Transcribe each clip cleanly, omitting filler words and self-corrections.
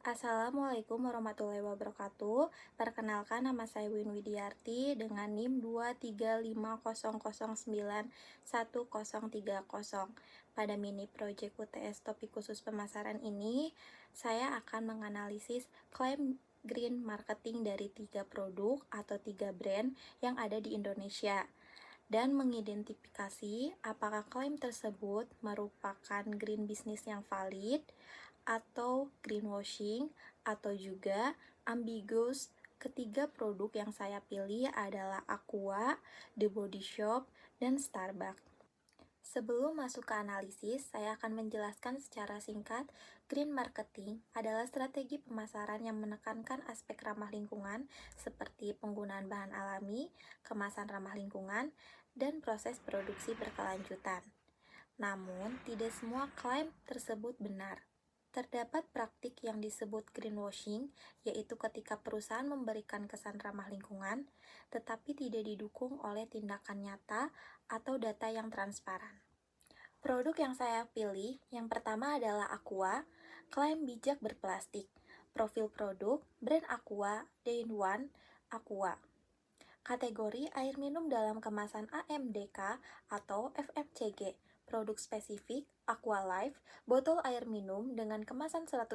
Assalamualaikum warahmatullahi wabarakatuh. Perkenalkan, nama saya Win Widiarti dengan NIM 23500911030. Pada mini project UTS topik khusus pemasaran ini, saya akan menganalisis klaim green marketing dari 3 produk atau 3 brand yang ada di Indonesia dan mengidentifikasi apakah klaim tersebut merupakan green business yang valid atau greenwashing atau juga ambiguous. Ketiga produk yang saya pilih adalah Aqua, The Body Shop, dan Starbucks. Sebelum masuk ke analisis, saya akan menjelaskan secara singkat. Green marketing adalah strategi pemasaran yang menekankan aspek ramah lingkungan seperti penggunaan bahan alami, kemasan ramah lingkungan, dan proses produksi berkelanjutan. Namun, tidak semua klaim tersebut benar. Terdapat praktik yang disebut greenwashing, yaitu ketika perusahaan memberikan kesan ramah lingkungan, tetapi tidak didukung oleh tindakan nyata atau data yang transparan. Produk yang saya pilih, yang pertama adalah Aqua, klaim bijak berplastik. Profil produk, brand Aqua, Day One, Aqua. Kategori air minum dalam kemasan AMDK atau FMCG. Produk spesifik, Aqua Life, botol air minum dengan kemasan 100%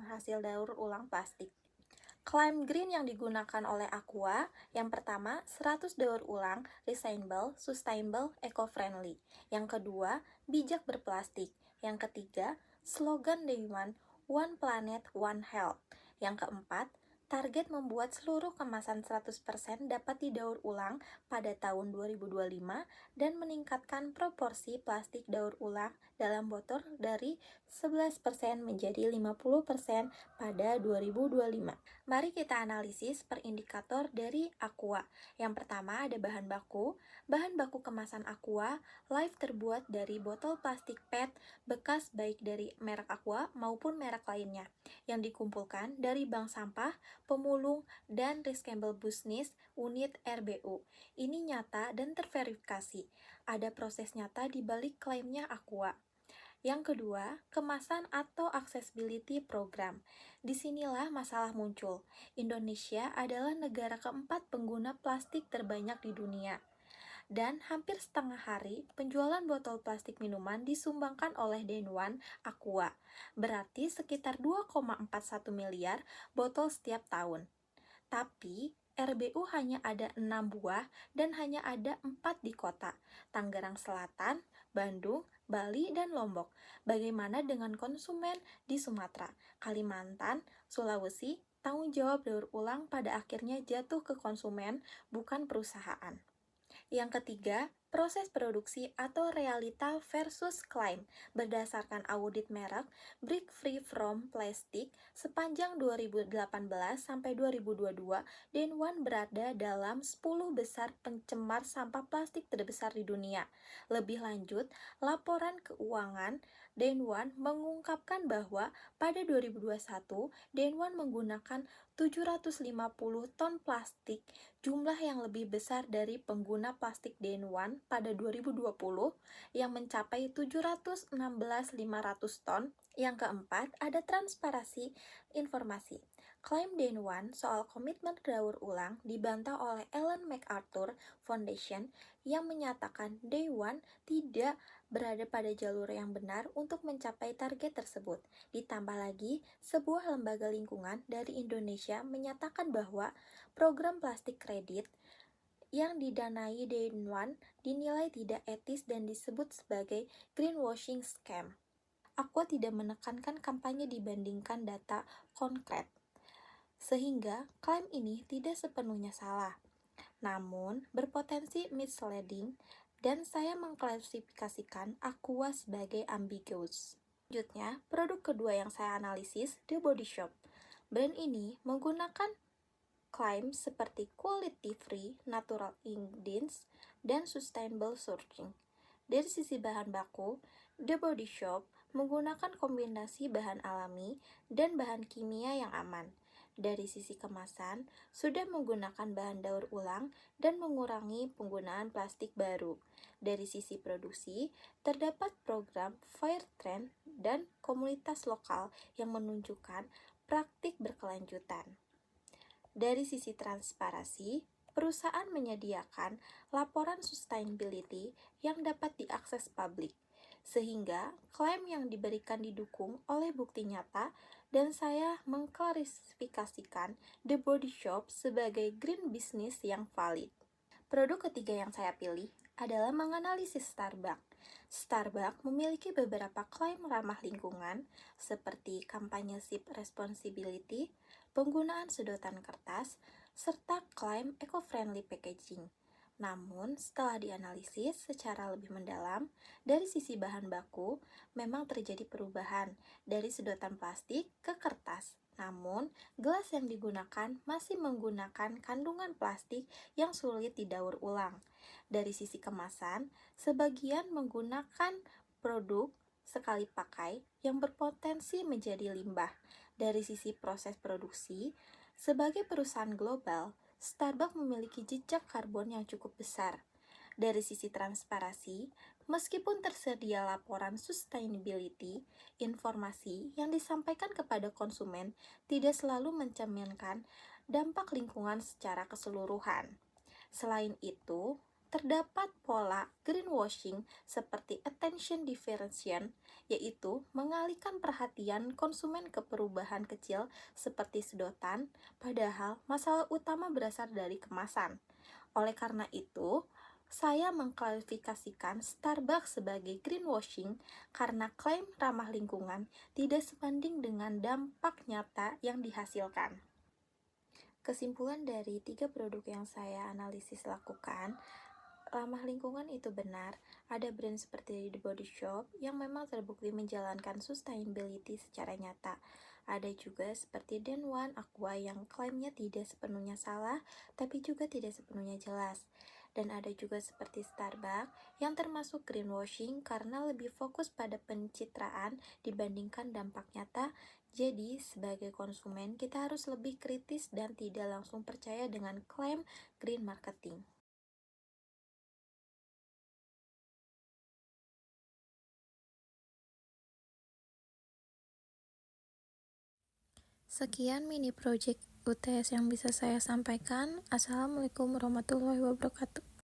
hasil daur ulang plastik. Klaim green yang digunakan oleh Aqua, yang pertama, 100 daur ulang, recyclable, sustainable, eco-friendly. Yang kedua, bijak berplastik. Yang ketiga, slogan Day One, One Planet, One Health. Yang keempat, target membuat seluruh kemasan 100% dapat didaur ulang pada tahun 2025 dan meningkatkan proporsi plastik daur ulang dalam botol dari 11% menjadi 50% pada 2025. Mari kita analisis per indikator dari Aqua. Yang pertama ada bahan baku. Bahan baku kemasan Aqua Life terbuat dari botol plastik PET bekas baik dari merek Aqua maupun merek lainnya yang dikumpulkan dari bank sampah, pemulung, dan recyclable business unit RBU. Ini nyata dan terverifikasi. Ada proses nyata di balik klaimnya Aqua. Yang kedua, kemasan atau accessibility program. Disinilah masalah muncul. Indonesia adalah negara keempat pengguna plastik terbanyak di dunia. Dan hampir setengah hari, penjualan botol plastik minuman disumbangkan oleh Day One Aqua. Berarti sekitar 2,41 miliar botol setiap tahun. Tapi, RBU hanya ada 6 buah dan hanya ada 4 di kota, Tangerang Selatan, Bandung, Bali, dan Lombok. Bagaimana dengan konsumen di Sumatera, Kalimantan, Sulawesi? Tanggung jawab daur ulang pada akhirnya jatuh ke konsumen, bukan perusahaan. Yang ketiga, proses produksi atau realita versus klaim. Berdasarkan audit merek Break Free from Plastic sepanjang 2018 sampai 2022, Day One berada dalam 10 besar pencemar sampah plastik terbesar di dunia. Lebih lanjut, laporan keuangan Day One mengungkapkan bahwa pada 2021, Day One menggunakan 750 ton plastik, jumlah yang lebih besar dari pengguna plastik Day One pada 2020 yang mencapai 716.500 ton. Yang keempat, ada transparansi informasi. Klaim Day One soal komitmen daur ulang dibantah oleh Ellen MacArthur Foundation yang menyatakan Day One tidak berada pada jalur yang benar untuk mencapai target tersebut. Ditambah lagi, sebuah lembaga lingkungan dari Indonesia menyatakan bahwa program plastik kredit yang didanai Day One dinilai tidak etis dan disebut sebagai greenwashing scam. Aqua tidak menekankan kampanye dibandingkan data konkret, sehingga klaim ini tidak sepenuhnya salah, namun berpotensi misleading, dan saya mengklasifikasikan Aqua sebagai ambiguous. Selanjutnya, produk kedua yang saya analisis, The Body Shop. Brand ini menggunakan klaim seperti quality free, natural ingredients, dan sustainable sourcing. Dari sisi bahan baku, The Body Shop menggunakan kombinasi bahan alami dan bahan kimia yang aman. Dari sisi kemasan, sudah menggunakan bahan daur ulang dan mengurangi penggunaan plastik baru. Dari sisi produksi, terdapat program Fair Trend dan komunitas lokal yang menunjukkan praktik berkelanjutan. Dari sisi transparansi, perusahaan menyediakan laporan sustainability yang dapat diakses publik, sehingga klaim yang diberikan didukung oleh bukti nyata, dan saya mengklarifikasikan The Body Shop sebagai green business yang valid. Produk ketiga yang saya pilih adalah menganalisis Starbucks. Starbucks memiliki beberapa klaim ramah lingkungan seperti kampanye sip responsibility, penggunaan sedotan kertas, serta klaim eco-friendly packaging. Namun, setelah dianalisis secara lebih mendalam, dari sisi bahan baku, memang terjadi perubahan dari sedotan plastik ke kertas. Namun, gelas yang digunakan masih menggunakan kandungan plastik yang sulit didaur ulang. Dari sisi kemasan, sebagian menggunakan produk sekali pakai yang berpotensi menjadi limbah. Dari sisi proses produksi, sebagai perusahaan global, Starbucks memiliki jejak karbon yang cukup besar. Dari sisi transparansi, meskipun tersedia laporan sustainability, informasi yang disampaikan kepada konsumen tidak selalu mencerminkan dampak lingkungan secara keseluruhan. Selain itu, terdapat pola greenwashing seperti attention diversion, yaitu mengalihkan perhatian konsumen ke perubahan kecil seperti sedotan, padahal masalah utama berasal dari kemasan. Oleh karena itu, saya mengklarifikasikan Starbucks sebagai greenwashing karena klaim ramah lingkungan tidak sebanding dengan dampak nyata yang dihasilkan. Kesimpulan dari 3 produk yang saya analisis lakukan, ramah lingkungan itu benar. Ada brand seperti The Body Shop yang memang terbukti menjalankan sustainability secara nyata. Ada juga seperti Danone Aqua yang klaimnya tidak sepenuhnya salah, tapi juga tidak sepenuhnya jelas. Dan ada juga seperti Starbucks yang termasuk greenwashing karena lebih fokus pada pencitraan dibandingkan dampak nyata. Jadi, sebagai konsumen, kita harus lebih kritis dan tidak langsung percaya dengan klaim green marketing. Sekian mini project UTS yang bisa saya sampaikan. Assalamualaikum warahmatullahi wabarakatuh.